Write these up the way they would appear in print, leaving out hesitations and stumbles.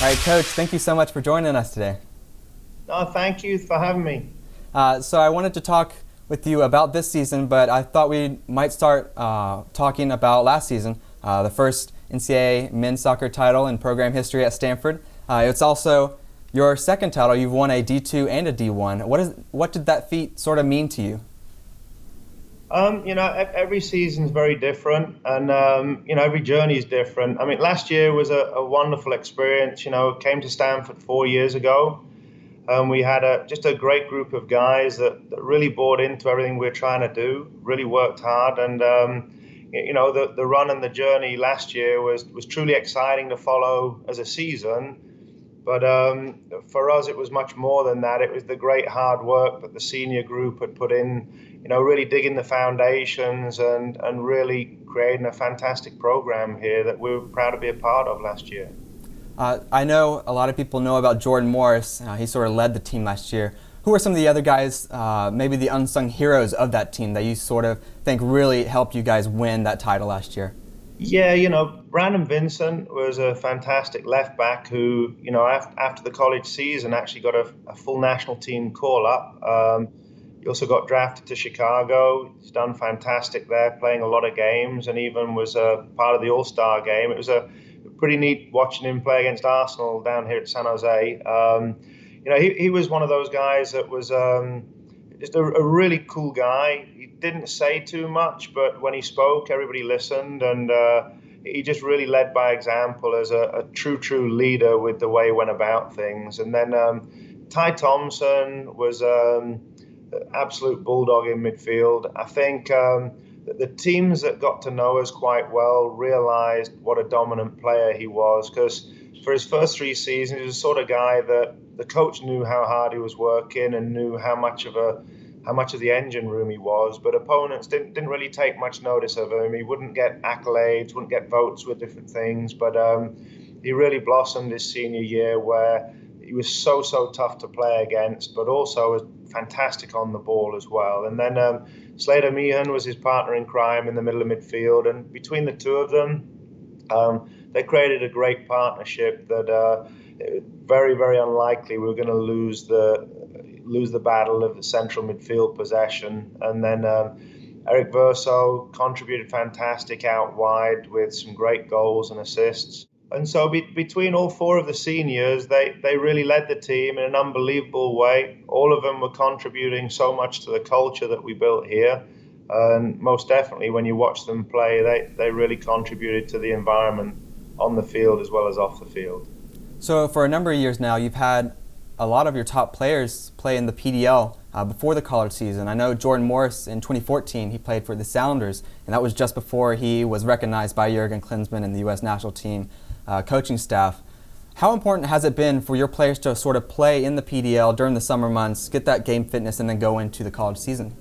All right, Coach, thank you so much for joining us today. Thank you for having me. So I wanted to talk with you about this season, but I thought we might start talking about last season, the first NCAA men's soccer title in program history at Stanford. It's also your second title. You've won a D2 and a D1. What did that feat sort of mean to you? Every season's very different, and every journey is different. I mean, last year was a wonderful experience. Came to Stanford 4 years ago. We had just a great group of guys that really bought into everything we are trying to do, really worked hard. And, the run and the journey last year was truly exciting to follow as a season. But for us, it was much more than that. It was the great hard work that the senior group had put in, really digging the foundations and really creating a fantastic program here that we were proud to be a part of last year. I know a lot of people know about Jordan Morris. He sort of led the team last year. Who are some of the other guys, maybe the unsung heroes of that team that you sort of think really helped you guys win that title last year? Yeah, Brandon Vincent was a fantastic left back who, after the college season actually got a full national team call up. He also got drafted to Chicago. He's done fantastic there, playing a lot of games, and even was a part of the All-Star game. It was a pretty neat watching him play against Arsenal down here at San Jose. He was one of those guys that was just a really cool guy. He didn't say too much, but when he spoke, everybody listened, and he just really led by example as a true leader with the way he went about things. And then Ty Thompson was absolute bulldog in midfield. I think the teams that got to know us quite well realized what a dominant player he was, because for his first 3 seasons, he was the sort of guy that the coach knew how hard he was working and knew how much of the engine room he was. But opponents didn't really take much notice of him. He wouldn't get accolades, wouldn't get votes with different things. But he really blossomed his senior year, where he was so tough to play against, but also was fantastic on the ball as well. And then Slater Meehan was his partner in crime in the middle of midfield, and between the two of them, they created a great partnership that very unlikely we were going to lose the battle of the central midfield possession. And then Eric Verso contributed fantastic out wide with some great goals and assists. And so between all four of the seniors, they really led the team in an unbelievable way. All of them were contributing so much to the culture that we built here. And most definitely, when you watch them play, they really contributed to the environment on the field as well as off the field. So for a number of years now, you've had a lot of your top players play in the PDL before the college season. I know Jordan Morris in 2014, he played for the Sounders, and that was just before he was recognized by Jurgen Klinsmann and the U.S. national team coaching staff. How important has it been for your players to sort of play in the PDL during the summer months, get that game fitness, and then go into the college season?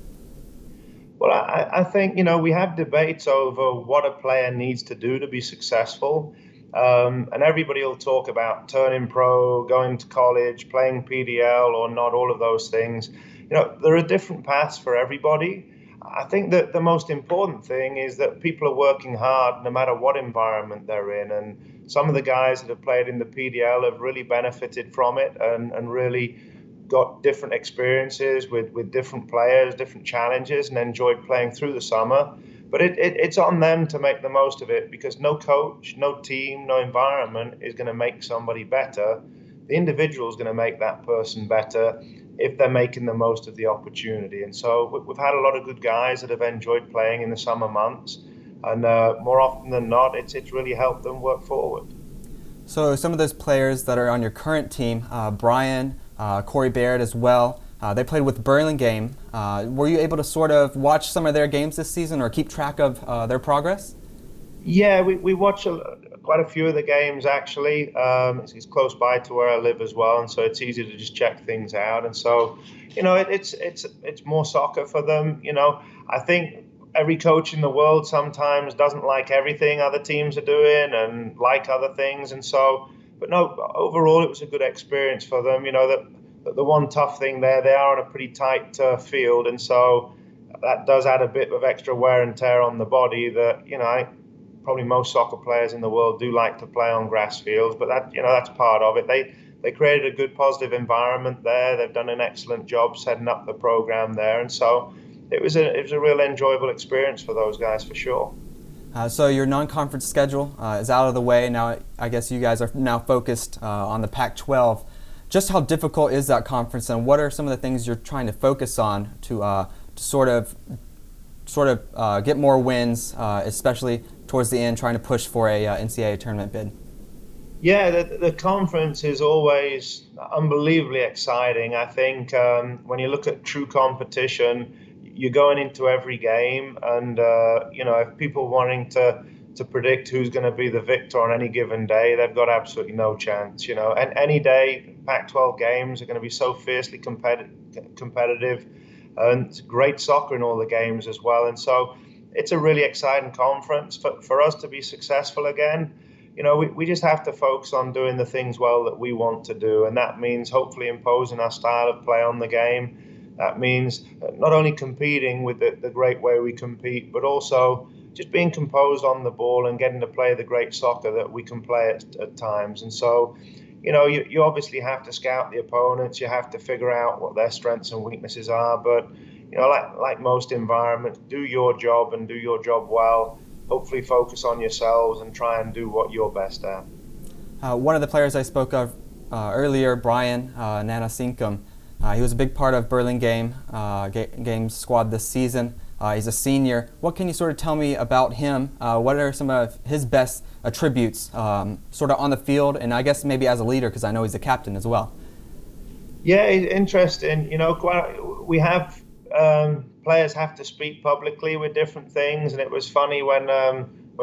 Well, I think, we have debates over what a player needs to do to be successful. And everybody will talk about turning pro, going to college, playing PDL or not, all of those things. There are different paths for everybody. I think that the most important thing is that people are working hard no matter what environment they're in. And some of the guys that have played in the PDL have really benefited from it and really got different experiences with different players, different challenges, and enjoyed playing through the summer. But it's on them to make the most of it, because no coach, no team, no environment is going to make somebody better. The individual is going to make that person better if they're making the most of the opportunity. And so we've had a lot of good guys that have enjoyed playing in the summer months. And more often than not, it's really helped them work forward. So some of those players that are on your current team, Brian, Corey Baird as well, they played with Burlingame. Were you able to sort of watch some of their games this season or keep track of their progress? Yeah, we watch quite a few of the games, actually. It's close by to where I live as well, and so it's easy to just check things out. And so, it's more soccer for them. I think every coach in the world sometimes doesn't like everything other teams are doing and like other things. And so, but no, overall it was a good experience for them. The one tough thing there, they are on a pretty tight field, and so that does add a bit of extra wear and tear on the body that, probably most soccer players in the world do like to play on grass fields, but that's part of it. They created a good, positive environment there. They've done an excellent job setting up the program there, and so it was a real enjoyable experience for those guys for sure. So your non-conference schedule is out of the way now. I guess you guys are now focused on the Pac-12. Just how difficult is that conference, and what are some of the things you're trying to focus on to sort of get more wins, especially towards the end, trying to push for a NCAA tournament bid? Yeah, the conference is always unbelievably exciting. I think when you look at true competition, you're going into every game, and if people wanting to predict who's going to be the victor on any given day, they've got absolutely no chance. And any day, Pac-12 games are going to be so fiercely competitive, and it's great soccer in all the games as well. And so it's a really exciting conference. For us to be successful again, we just have to focus on doing the things well that we want to do, and that means hopefully imposing our style of play on the game. That means not only competing with the great way we compete, but also just being composed on the ball and getting to play the great soccer that we can play at times. And so, you obviously have to scout the opponents. You have to figure out what their strengths and weaknesses are. But, like most environments, do your job and do your job well. Hopefully focus on yourselves and try and do what you're best at. One of the players I spoke of earlier, Brian Nanasinkum, he was a big part of Burlingame Games squad this season. He's a senior. What can you sort of tell me about him? What are some of his best attributes sort of on the field, and I guess maybe as a leader, because I know he's a captain as well? Yeah, interesting. We have players have to speak publicly with different things, and it was funny when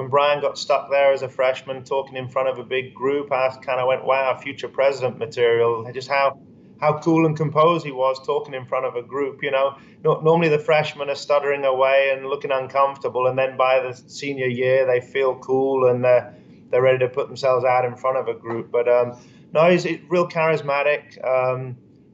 Brian got stuck there as a freshman talking in front of a big group. I kind of went, wow, future president material. Just how cool and composed he was talking in front of a group. Normally the freshmen are stuttering away and looking uncomfortable, and then by the senior year they feel cool and they're ready to put themselves out in front of a group. But no, he's real charismatic,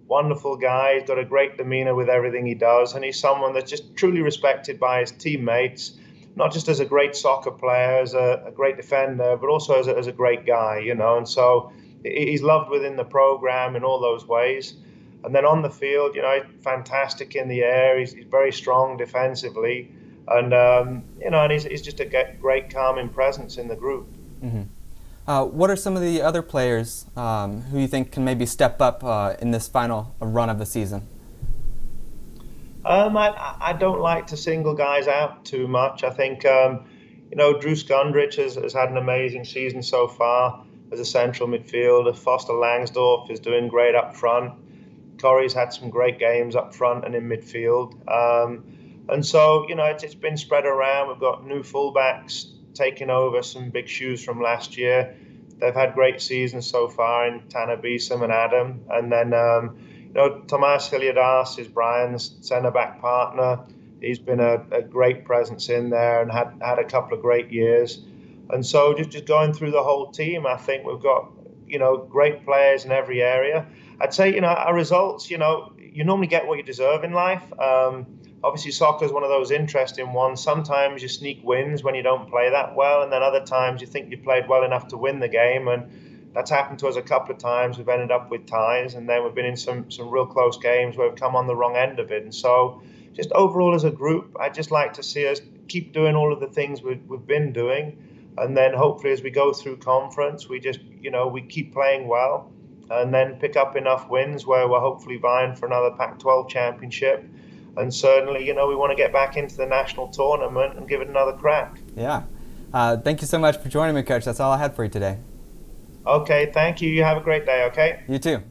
wonderful guy. He's got a great demeanor with everything he does, and he's someone that's just truly respected by his teammates, not just as a great soccer player, as a great defender, but also as a great guy. And so he's loved within the program in all those ways. And then on the field, he's fantastic in the air. He's very strong defensively, and and he's just a great calming presence in the group. Mm-hmm. What are some of the other players who you think can maybe step up in this final run of the season? I don't like to single guys out too much. I think Drew Skundrich has had an amazing season so far as a central midfielder. Foster Langsdorff is doing great up front. Corey's had some great games up front and in midfield. And so, it's been spread around. We've got new fullbacks taking over some big shoes from last year. They've had great seasons so far in Tanner Beeson and Adam. And then, Tomas Hilliardas is Brian's centre-back partner. He's been a great presence in there and had a couple of great years. And so just going through the whole team, I think we've got, great players in every area. I'd say, our results, you normally get what you deserve in life. Obviously, soccer is one of those interesting ones. Sometimes you sneak wins when you don't play that well, and then other times you think you played well enough to win the game, and that's happened to us a couple of times. We've ended up with ties, and then we've been in some real close games where we've come on the wrong end of it. And so just overall as a group, I'd just like to see us keep doing all of the things we've been doing. And then hopefully as we go through conference, we just, we keep playing well and then pick up enough wins where we're hopefully vying for another Pac-12 championship. And certainly, we want to get back into the national tournament and give it another crack. Yeah. Thank you so much for joining me, Coach. That's all I had for you today. Okay, thank you. You have a great day, okay? You too.